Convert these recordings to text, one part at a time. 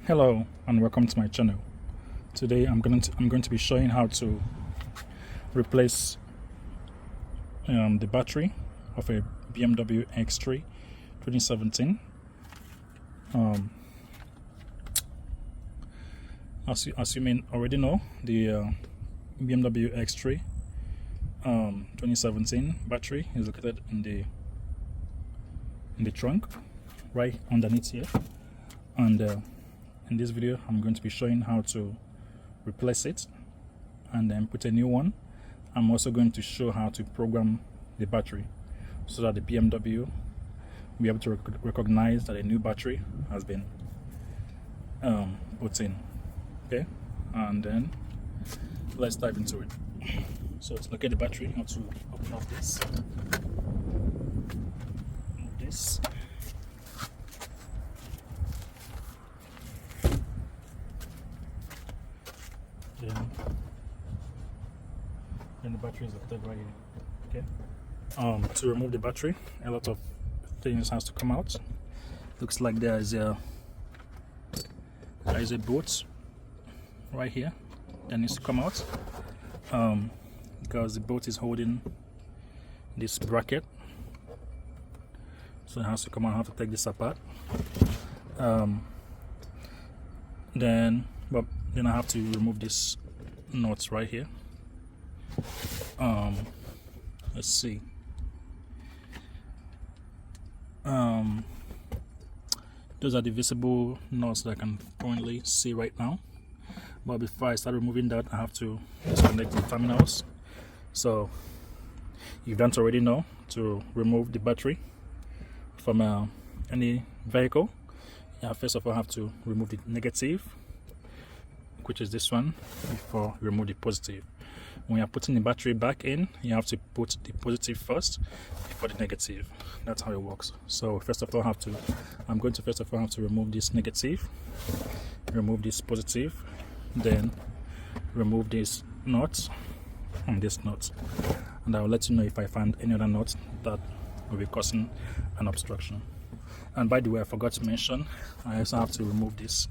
Hello and welcome to my channel. Today I'm going to be showing how to replace the battery of a BMW X3 2017. As you may already know, the BMW X3 2017 battery is located in the trunk right underneath here, and in this video I'm going to be showing how to replace it and then put a new one. I'm also going to show how to program the battery so that the BMW will be able to recognize that a new battery has been put in. Okay, and then let's dive into it. So to locate the battery, you have to open up this, move this, then the battery is located right here. Okay. To remove the battery, a lot of things has to come out. Looks like there is a bolt right here that needs to come out, because the bolt is holding this bracket, so it has to come out. I have to take this apart. Then I have to remove this nut right here. Let's see. Those are the visible nuts that I can currently see right now. But before I start removing that, I have to disconnect the terminals. So you don't already know, to remove the battery from any vehicle, you first of all have to remove the negative, which is this one, before you remove the positive. When you're putting the battery back in, you have to put the positive first before the negative. That's how it works. So first of all, I'm going to have to remove this negative, remove this positive, then remove this nut and this nut, and I will let you know if I find any other nuts that will be causing an obstruction. And by the way, I forgot to mention, I also have to remove these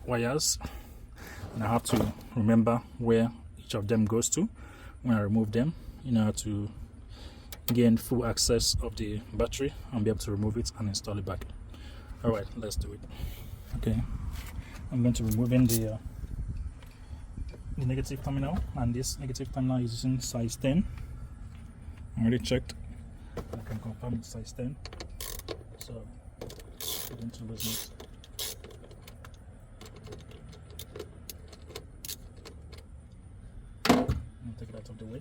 wires, and I have to remember where each of them goes to when I remove them, in order to gain full access of the battery and be able to remove it and install it back. Alright, let's do it. Okay, I'm going to be removing the negative terminal, and this negative terminal is using size 10. I already checked, I can confirm it's size 10, so I'm going to loosen it. Take it out of the way.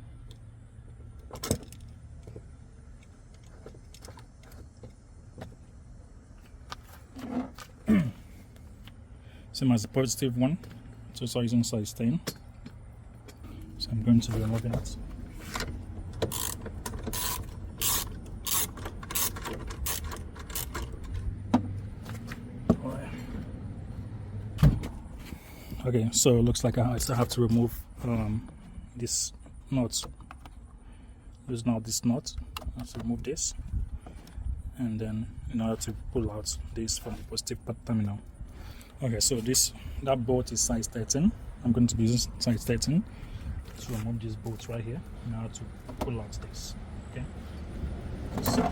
Same as the positive one, it's also using size 10. So I'm going to be removing it. Okay, so it looks like I still have to remove this nut. There's now this nut. I have to remove this, and then in order to pull out this from the positive terminal. Okay, so that bolt is size 13. I'm going to be using size 13 to remove this bolt right here in order to pull out this. Okay, so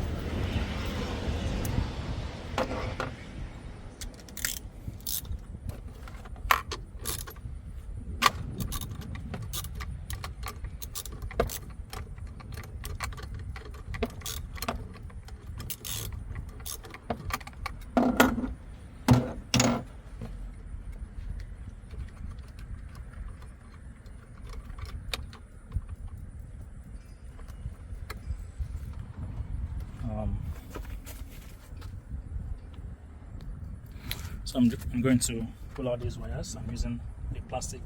I'm going to pull out these wires. I'm using a plastic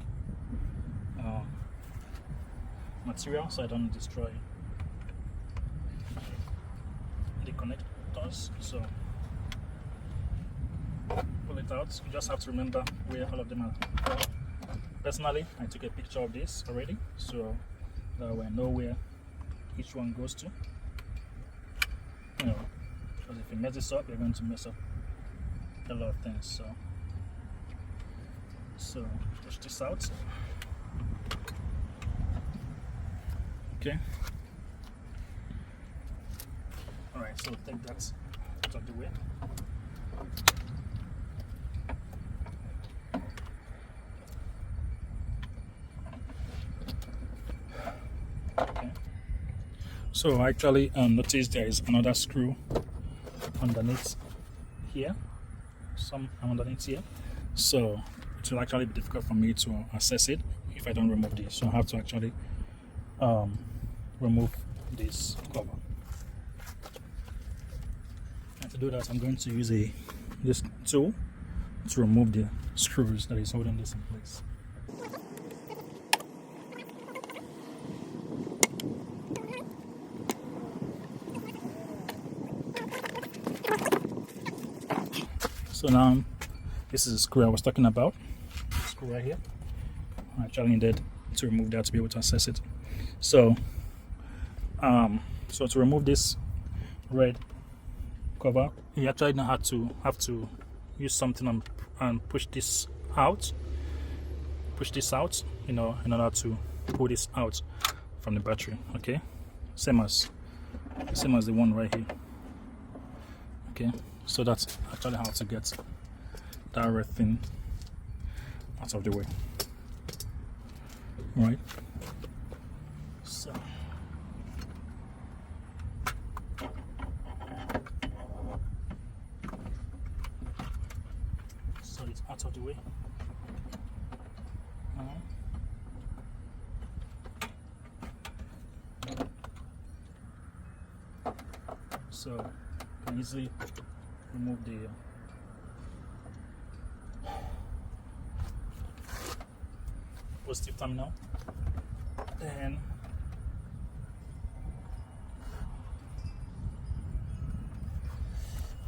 material so I don't destroy the connectors. So pull it out. You just have to remember where all of them are. Personally, I took a picture of this already, so that way I know where each one goes to. Because if you mess this up, you're going to mess up a lot of things. So So push this out. Okay. All right, so take that out of the way. Okay. So I actually noticed there is another screw underneath here, some underneath here. So it will actually be difficult for me to access it if I don't remove this. So I have to actually remove this cover. And to do that, I'm going to use this tool to remove the screws that is holding this in place. So now this is the screw I was talking about. This screw right here. I actually needed to remove that to be able to access it. So so to remove this red cover, you actually now have to use something and push this out. Push this out, you know, in order to pull this out from the battery. Okay, same as the one right here. Okay, so that's actually how to get that red thing out of the way. Right. So it's out of the way. So you can easily remove the positive terminal. Then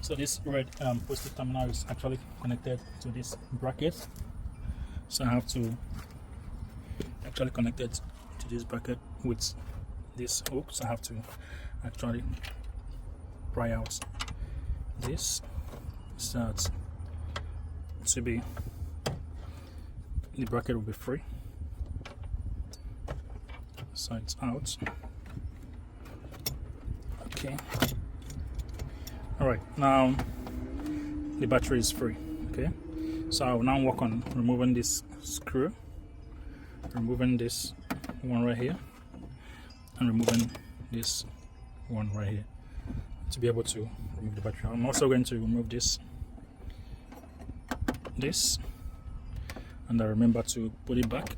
so this red positive terminal is actually connected to this bracket. So I have to actually connect it to this bracket with this hook. So I have to actually pry out this so that the bracket will be free. So it's out. Okay. All right, now the battery is free. Okay, so I will now work on removing this screw, removing this one right here, and removing this one right here to be able to remove the battery. I'm also going to remove this, and I remember to put it back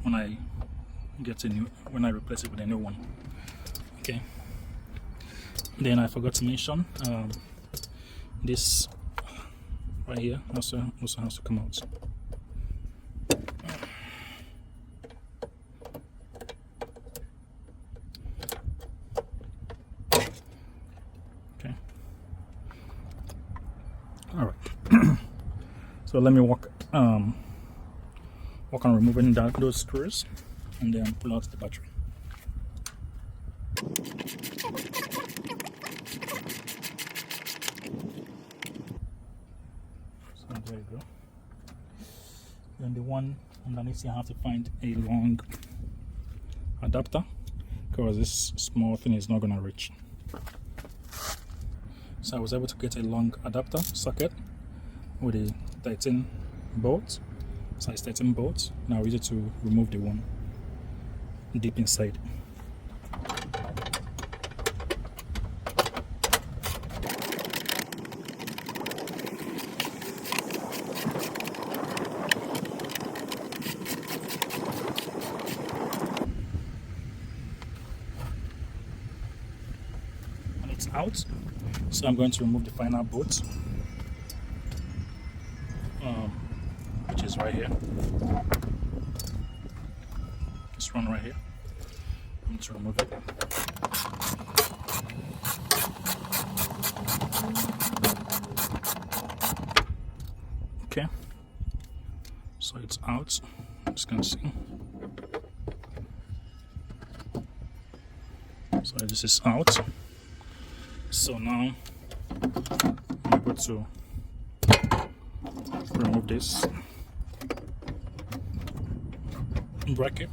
when I replace it with a new one. Okay. Then I forgot to mention this right here also has to come out. Okay. All right. So let me work on removing those screws and then pull out the battery. So there you go. Then the one underneath, you have to find a long adapter because this small thing is not going to reach. So I was able to get a long adapter socket with a 13 bolt, size 13 bolt. Now we need to remove the one deep inside. And it's out. So I'm going to remove the final bolt, which is right here. This one right here. I'm going to remove it. Okay. So it's out. I'm just going to see. So this is out. So now I'm able to remove this bracket.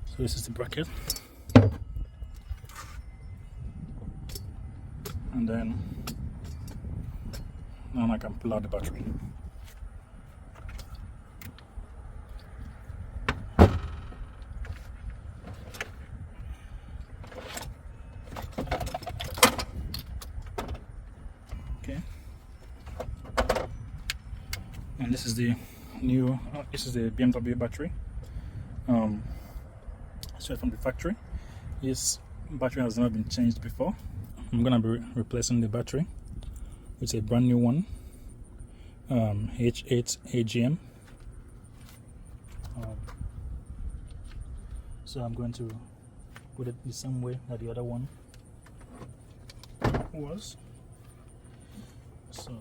So this is the bracket, and then now I can pull out the battery. Okay, and this is the new this is the BMW battery, straight from the factory. This battery has never been changed before. I'm gonna be replacing the battery with a brand new one, H8 AGM. So I'm going to put it the same way that the other one was. So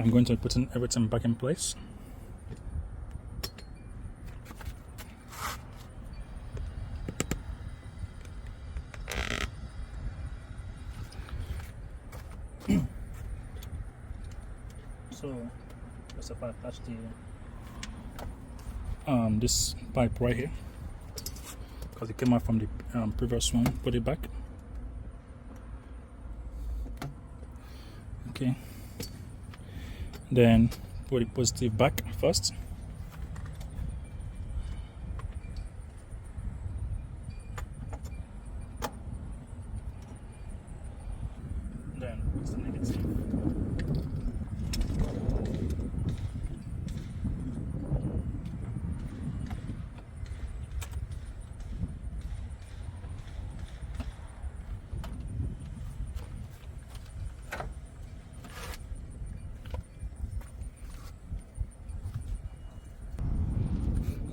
I'm going to put everything back in place. So let's if I attach the this pipe right here, because it came out from the previous one. Put it back. Okay. Then put the positive back first. Then put the negative.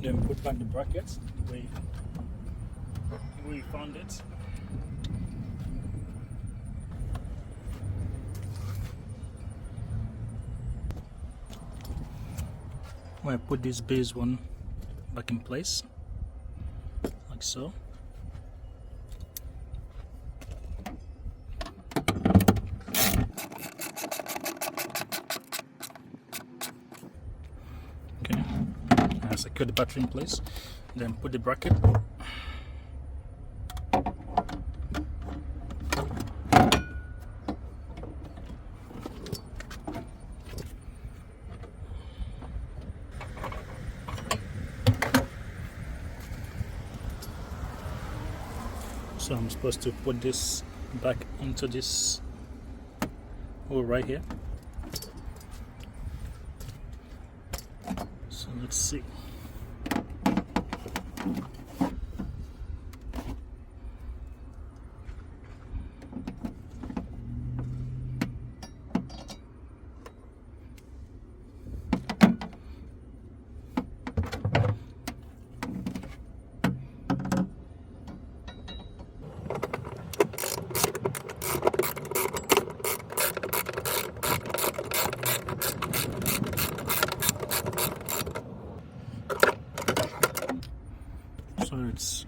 Then put back the brackets the way you found it. I put this base one back in place, like so. Okay, I secure the battery in place, then put the bracket. So I'm supposed to put this back into this hole right here. So let's see. So it's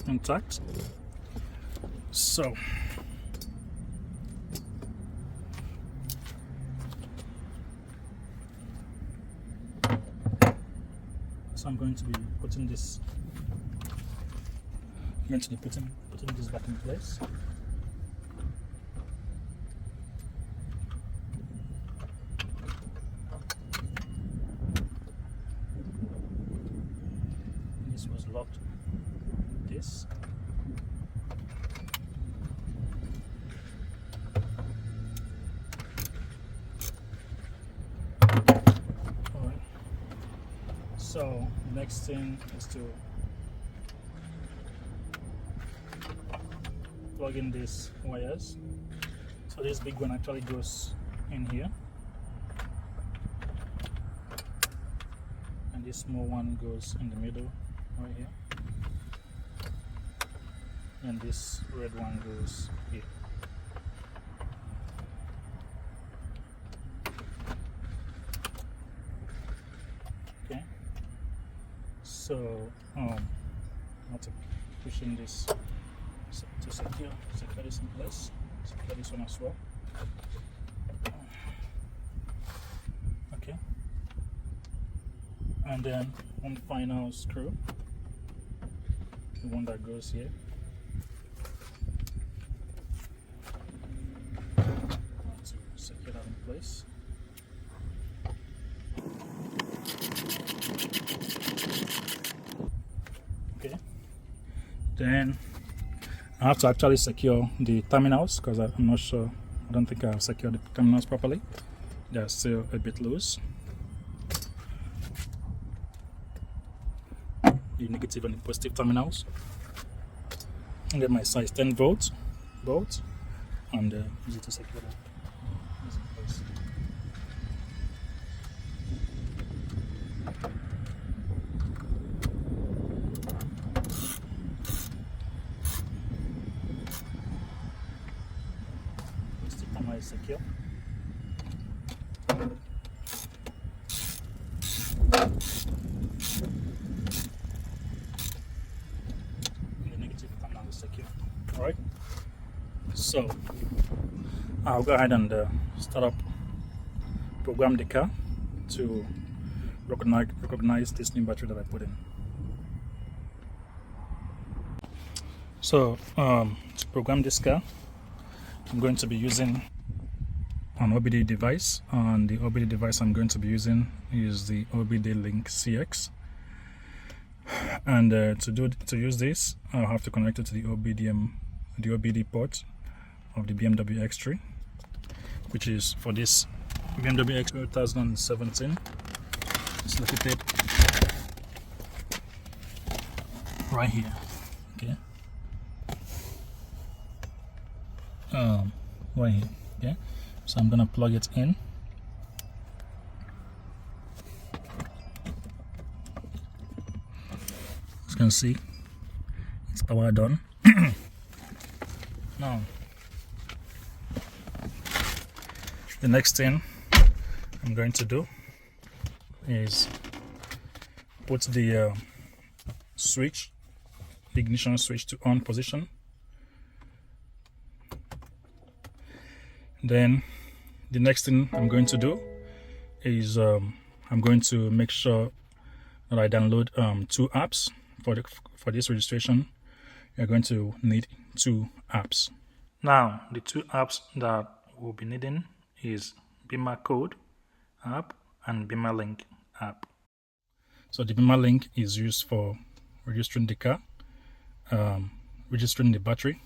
intact. So I'm going to be putting this. I'm going to be putting this back in place. This was locked with this. Alright. So next thing is to plug in these wires to So this big one actually goes in here, and this small one goes in the middle right here, and this red one goes here. Okay, so I have to push in this to secure this in place. Secure this one as well. Okay, and then one final screw, the one that goes here. To secure that in place. Okay, then I have to actually secure the terminals because I'm not sure. I don't think I've secured the terminals properly. They're still a bit loose. The negative and the positive terminals. And then my size 10 volts bolt, and use it to secure that. Is secure. The negative terminal is secure. Alright, so I'll go ahead and program the car to recognize this new battery that I put in. So to program this car, I'm going to be using an OBD device, and the OBD device I'm going to be using is the OBDLink CX. And to use this, I'll have to connect it to the OBD port of the BMW X3, which is for this BMW X3 2017. It's located right here. Okay. Right here. Okay. So I'm gonna plug it in. As you can see, it's powered on. Now, the next thing I'm going to do is put the switch, the ignition switch, to on position. Then the next thing I'm going to do is I'm going to make sure that I download 2 apps for this registration. You're going to need 2 apps. Now, the 2 apps that we'll be needing is BimmerCode app and BimmerLink app. So the BimmerLink is used for registering the car, registering the battery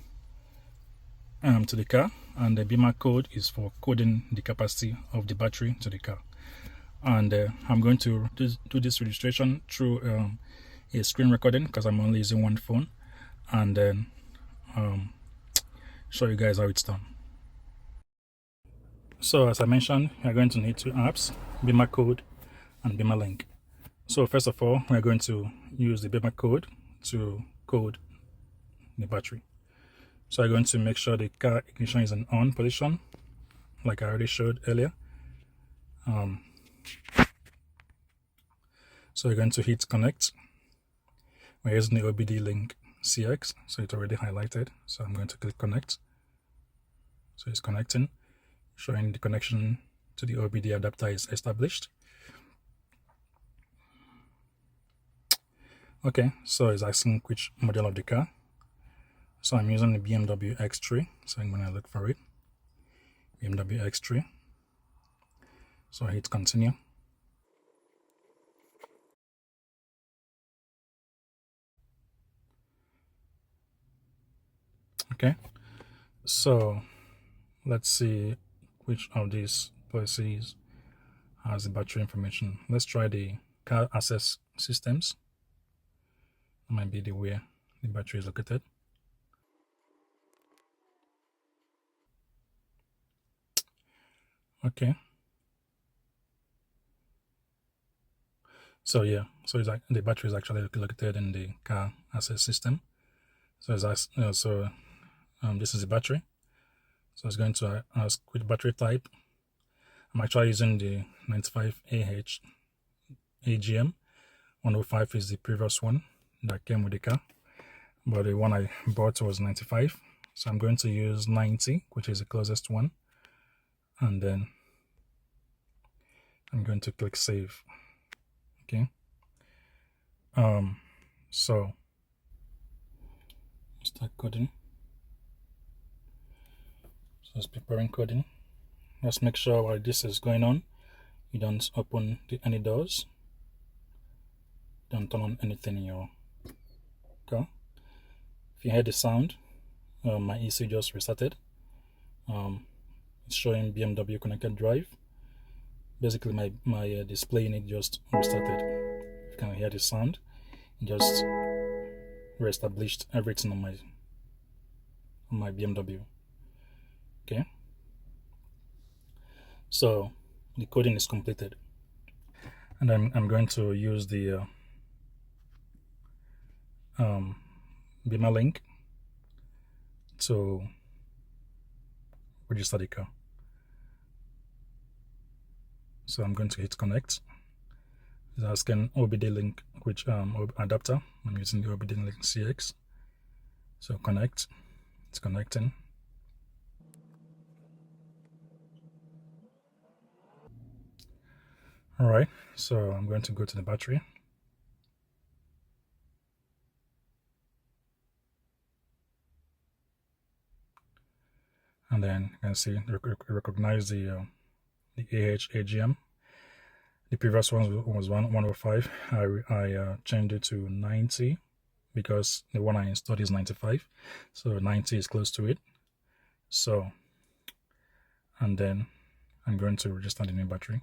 to the car, and the BimmerCode is for coding the capacity of the battery to the car. And I'm going to do this registration through a screen recording because I'm only using one phone, and then show you guys how it's done. So as I mentioned, you're going to need 2 apps, BimmerCode and BimmerLink. So first of all, we're going to use the BimmerCode to code the battery. So I'm going to make sure the car ignition is in on position, like I already showed earlier. So we're going to hit connect. We're using the OBDLink CX, so it's already highlighted. So I'm going to click connect. So it's connecting, showing the connection to the OBD adapter is established. Okay, so it's asking which model of the car. So I'm using the BMW X3, so I'm going to look for it. BMW X3. So I hit continue. Okay, so let's see which of these policies has the battery information. Let's try the car access systems. That might be the where the battery is located. Okay. So yeah, so it's like the battery is actually located in the car access system. So it's this is the battery. So it's going to ask which battery type. I'm actually using the 95AH AGM. 105 is the previous one that came with the car, but the one I bought was 95. So I'm going to use 90, which is the closest one, and then I'm going to click save. Okay. So start coding. So it's preparing coding. Let's make sure while this is going on, you don't open any doors. Don't turn on anything in your car. If you hear the sound, my EC just restarted. It's showing BMW connected drive. Basically, my display unit just restarted. If you can hear the sound, it just reestablished everything on my BMW. Okay. So the coding is completed, and I'm going to use the BimmerLink to register the car. So I'm going to hit connect. It's asking OBDLink which adapter. I'm using the OBDLink CX. So connect. It's connecting. Alright, so I'm going to go to the battery. And then you can see recognize the AH AGM. The previous one was 105. I changed it to 90 because the one I installed is 95. So 90 is close to it. So, and then I'm going to register the new battery.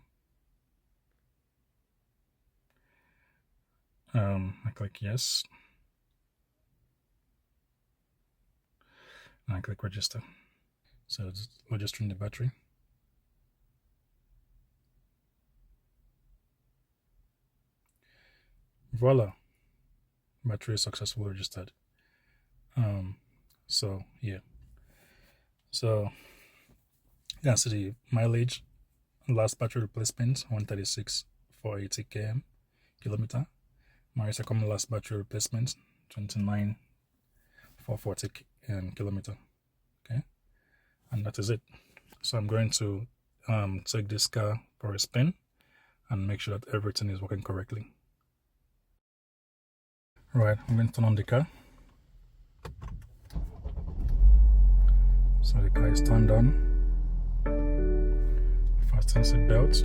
I click yes. And I click register. So it's registering the battery. Voila, battery is successfully registered. So yeah, so you can see the mileage. Last battery replacement 136,480 kilometer. My second last battery replacement 29,440 kilometer. Okay, and that is it. So I'm going to take this car for a spin and make sure that everything is working correctly. Right, I'm going to turn on the car. So the car is turned on. Fasten seat belts.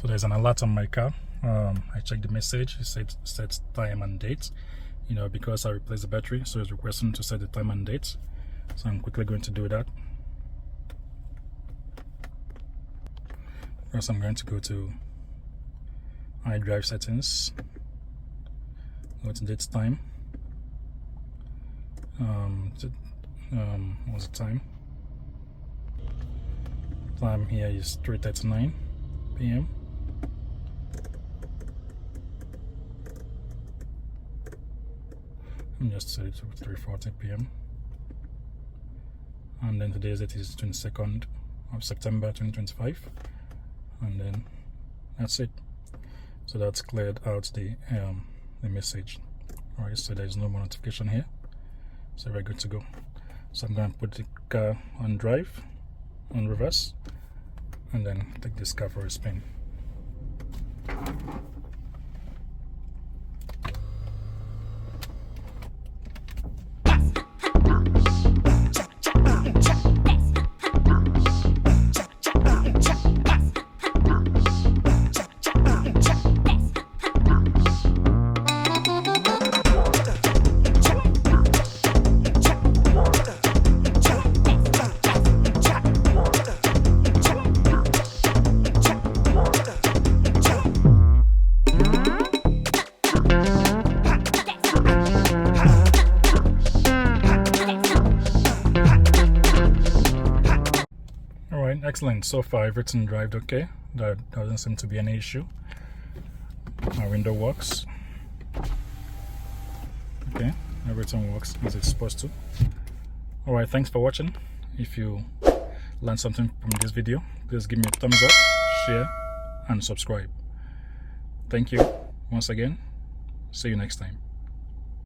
So there's an alert on my car. I checked the message. It sets time and date. You know, because I replaced the battery, so it's requesting to set the time and date. So I'm quickly going to do that. First, I'm going to go to iDrive settings. Go to date time. What's the time? Time here is 3:39 p.m. And just set it to 3:40 p.m. And then today's date is 22nd of September 2025, and then that's it. So that's cleared out the message. Alright, so there's no more notification here, so we're good to go. So I'm going to put the car on drive, on reverse, and then take this car for a spin. Excellent. So far everything drived okay. There doesn't seem to be any issue. My window works. Okay, everything works as it's supposed to. Alright, thanks for watching. If you learned something from this video, please give me a thumbs up, share, and subscribe. Thank you once again. See you next time.